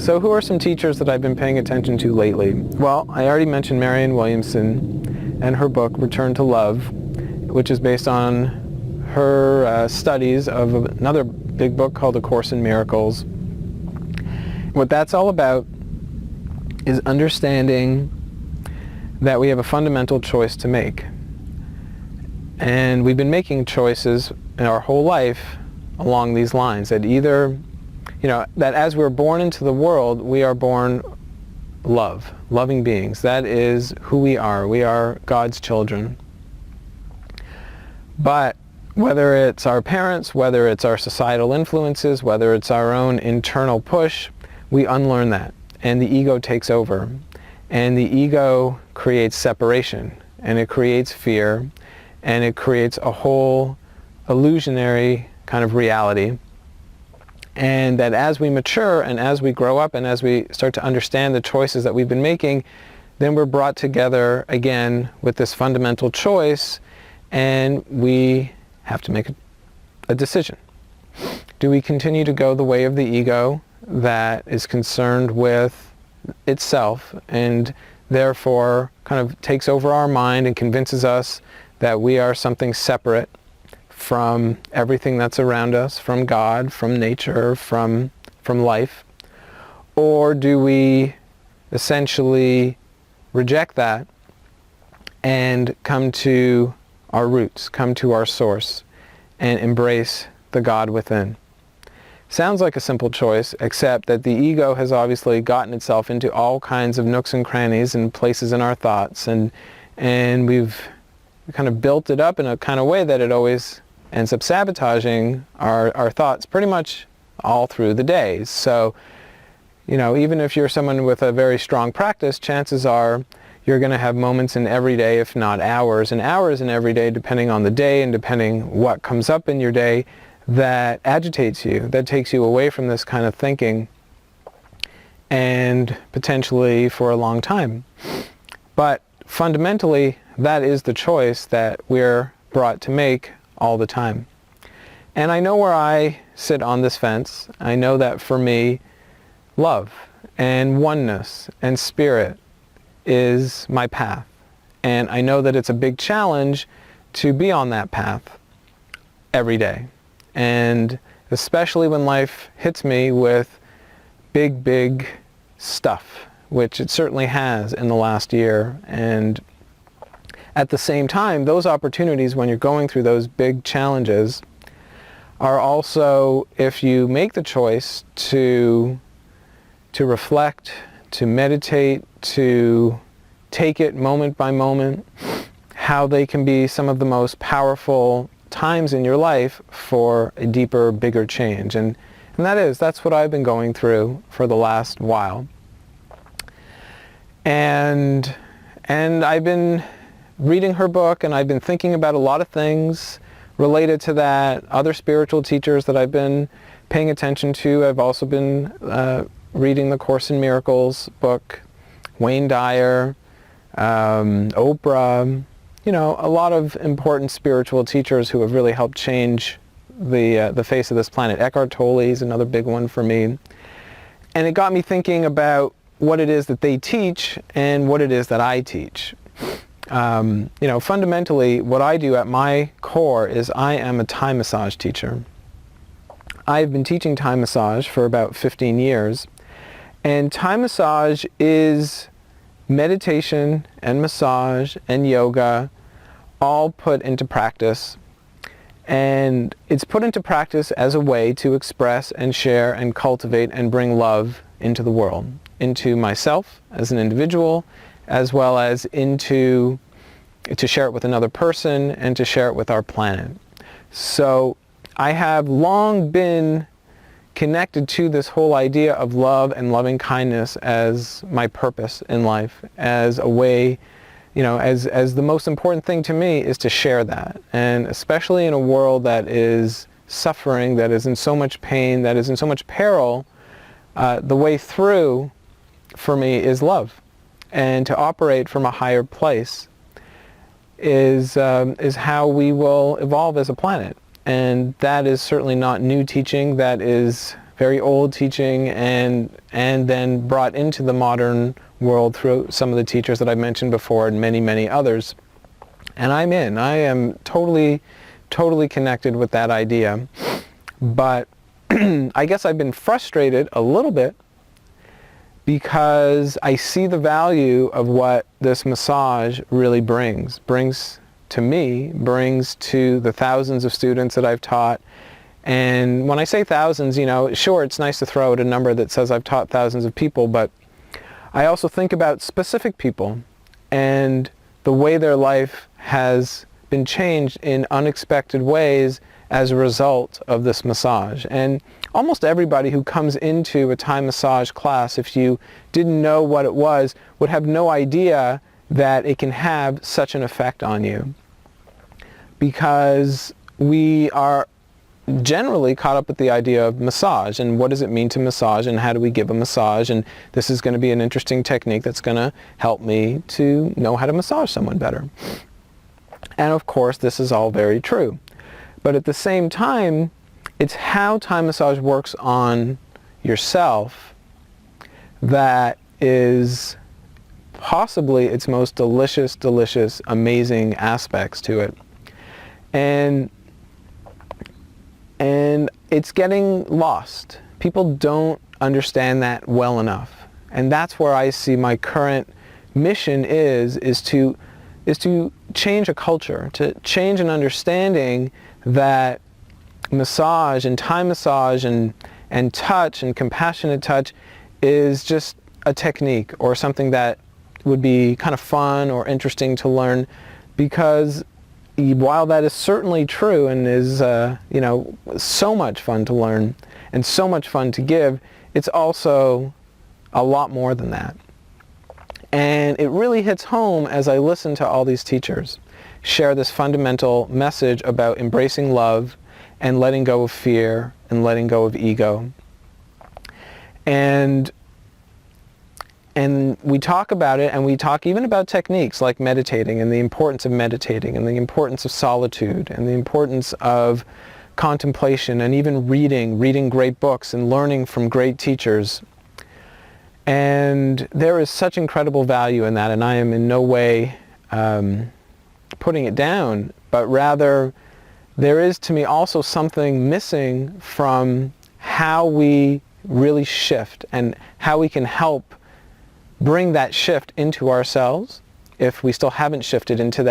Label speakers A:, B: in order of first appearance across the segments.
A: So who are some teachers that I've been paying attention to lately? Well, I already mentioned Marianne Williamson and her book, Return to Love, which is based on her studies of another big book called A Course in Miracles. What that's all about is understanding that we have a fundamental choice to make. And we've been making choices in our whole life along these lines, that either, that as we're born into the world, we are born loving beings. That is who we are. We are God's children. But whether it's our parents, whether it's our societal influences, whether it's our own internal push, we unlearn that, and the ego takes over. And the ego creates separation, and it creates fear, and it creates a whole illusionary kind of reality. And that as we mature and as we grow up and as we start to understand the choices that we've been making, then we're brought together again with this fundamental choice, and we have to make a decision. Do we continue to go the way of the ego that is concerned with itself and therefore kind of takes over our mind and convinces us that we are something separate from everything that's around us, from God, from nature, from life? Or do we essentially reject that and come to our roots, come to our source, and embrace the God within? Sounds like a simple choice, except that the ego has obviously gotten itself into all kinds of nooks and crannies and places in our thoughts, and we've kind of built it up in a kind of way that it always ends up sabotaging our thoughts pretty much all through the day. So, even if you're someone with a very strong practice, chances are you're going to have moments in every day, if not hours and hours in every day, depending on the day and depending what comes up in your day, that agitates you, that takes you away from this kind of thinking, and potentially for a long time. But fundamentally, that is the choice that we're brought to make all the time. And I know where I sit on this fence. I know that for me, love and oneness and spirit is my path. And I know that it's a big challenge to be on that path every day. And especially when life hits me with big stuff, which it certainly has in the last year. And at the same time, those opportunities when you're going through those big challenges are also, if you make the choice to reflect, to meditate, to take it moment by moment, how they can be some of the most powerful times in your life for a deeper, bigger change. And that's what I've been going through for the last while. And I've been reading her book, and I've been thinking about a lot of things related to that. Other spiritual teachers that I've been paying attention to. I've also been reading the Course in Miracles book, Wayne Dyer, Oprah, a lot of important spiritual teachers who have really helped change the face of this planet. Eckhart Tolle is another big one for me. And it got me thinking about what it is that they teach and what it is that I teach. Fundamentally, what I do at my core is I am a Thai massage teacher. I've been teaching Thai massage for about 15 years. And Thai massage is meditation and massage and yoga all put into practice. And it's put into practice as a way to express and share and cultivate and bring love into the world, into myself as an individual, as well as to share it with another person and to share it with our planet. So I have long been connected to this whole idea of love and loving kindness as my purpose in life, as a way, as the most important thing to me is to share that. And especially in a world that is suffering, that is in so much pain, that is in so much peril, the way through for me is love. And to operate from a higher place is how we will evolve as a planet. And that is certainly not new teaching. That is very old teaching, and then brought into the modern world through some of the teachers that I mentioned before and many, many others. And I am totally connected with that idea. But I guess I've been frustrated a little bit because I see the value of what this massage really brings to me, brings to the thousands of students that I've taught. And when I say thousands, sure, it's nice to throw out a number that says I've taught thousands of people, but I also think about specific people and the way their life has been changed in unexpected ways as a result of this massage. And almost everybody who comes into a Thai massage class, if you didn't know what it was, would have no idea that it can have such an effect on you. Because we are generally caught up with the idea of massage and what does it mean to massage and how do we give a massage, and this is going to be an interesting technique that's going to help me to know how to massage someone better. And of course this is all very true. But at the same time, it's how Thai massage works on yourself that is possibly its most delicious, amazing aspects to it. And it's getting lost. People don't understand that well enough. And that's where I see my current mission is to change a culture, to change an understanding that massage and Thai massage and touch and compassionate touch is just a technique or something that would be kind of fun or interesting to learn, because while that is certainly true and is so much fun to learn and so much fun to give, it's also a lot more than that. And it really hits home as I listen to all these teachers share this fundamental message about embracing love and letting go of fear and letting go of ego. And we talk about it, and we talk even about techniques like meditating and the importance of meditating and the importance of solitude and the importance of contemplation and even reading great books and learning from great teachers. And there is such incredible value in that, and I am in no way putting it down, but rather there is to me also something missing from how we really shift and how we can help bring that shift into ourselves if we still haven't shifted into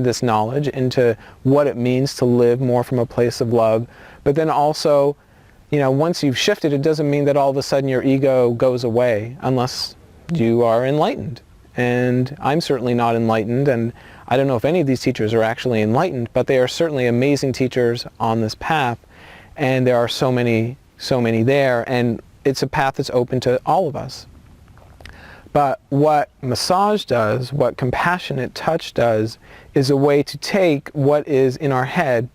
A: this knowledge, into what it means to live more from a place of love. But then also, once you've shifted, it doesn't mean that all of a sudden your ego goes away unless you are enlightened. And I'm certainly not enlightened, and I don't know if any of these teachers are actually enlightened, but they are certainly amazing teachers on this path, and there are so many there, and it's a path that's open to all of us. But what massage does, what compassionate touch does, is a way to take what is in our head,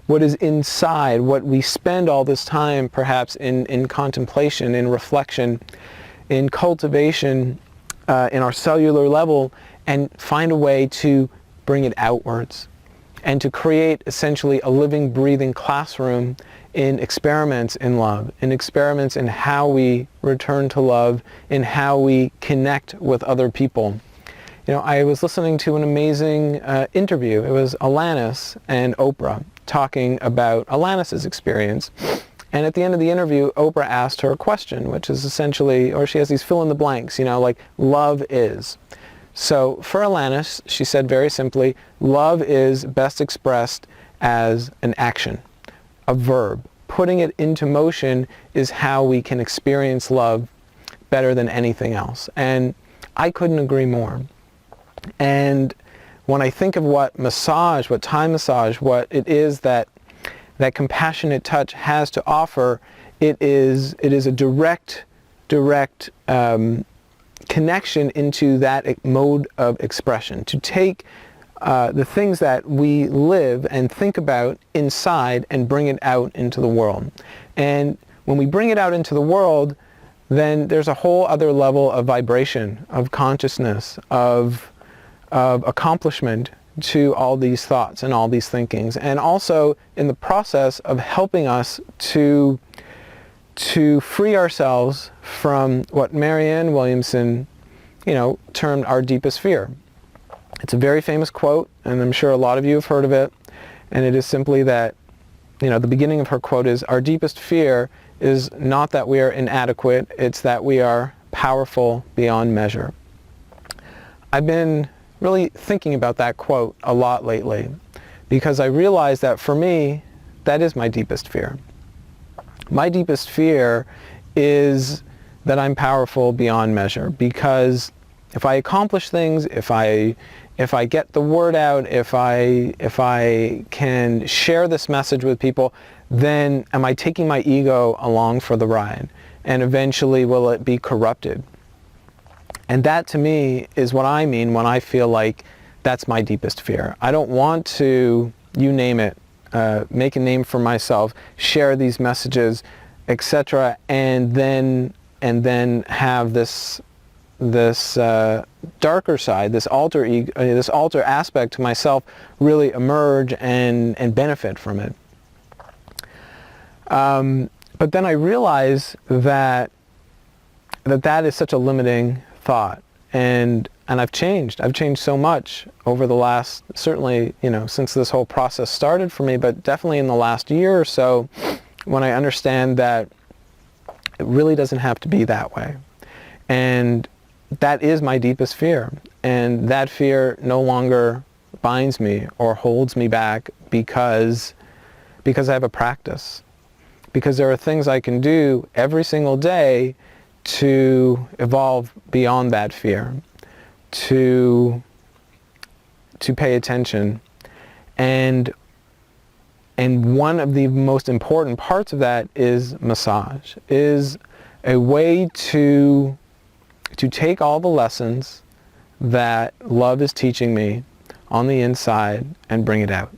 A: what is inside, what we spend all this time perhaps in contemplation, in reflection, in cultivation, in our cellular level, and find a way to bring it outwards and to create essentially a living, breathing classroom in experiments in love, in experiments in how we return to love, in how we connect with other people. I was listening to an amazing interview. It was Alanis and Oprah talking about Alanis's experience. And at the end of the interview, Oprah asked her a question, which is essentially, or she has these fill in the blanks, like love is. So for Alanis, she said very simply, love is best expressed as an action, a verb. Putting it into motion is how we can experience love better than anything else. And I couldn't agree more. And when I think of what Thai massage, what it is that compassionate touch has to offer, it is a direct connection into that mode of expression, to take the things that we live and think about inside and bring it out into the world. And when we bring it out into the world, then there's a whole other level of vibration, of consciousness, of accomplishment to all these thoughts and all these thinkings, and also in the process of helping us to to free ourselves from what Marianne Williamson, termed our deepest fear. It's a very famous quote, and I'm sure a lot of you have heard of it, and it is simply that, the beginning of her quote is, "Our deepest fear is not that we are inadequate, it's that we are powerful beyond measure." I've been really thinking about that quote a lot lately, because I realized that for me, that is my deepest fear. My deepest fear is that I'm powerful beyond measure, because if I accomplish things, if I get the word out, if I can share this message with people, then am I taking my ego along for the ride? And eventually will it be corrupted? And that to me is what I mean when I feel like that's my deepest fear. I don't want to, you name it, make a name for myself, share these messages, etc., and then have this darker side, this alter ego, this alter aspect to myself really emerge and benefit from it. But then I realize that is such a limiting thought, and I've changed. I've changed so much over the last, certainly, since this whole process started for me, but definitely in the last year or so, when I understand that it really doesn't have to be that way. And that is my deepest fear. And that fear no longer binds me or holds me back because I have a practice. Because there are things I can do every single day to evolve beyond that fear, to pay attention. And one of the most important parts of that is massage, is a way to take all the lessons that love is teaching me on the inside and bring it out.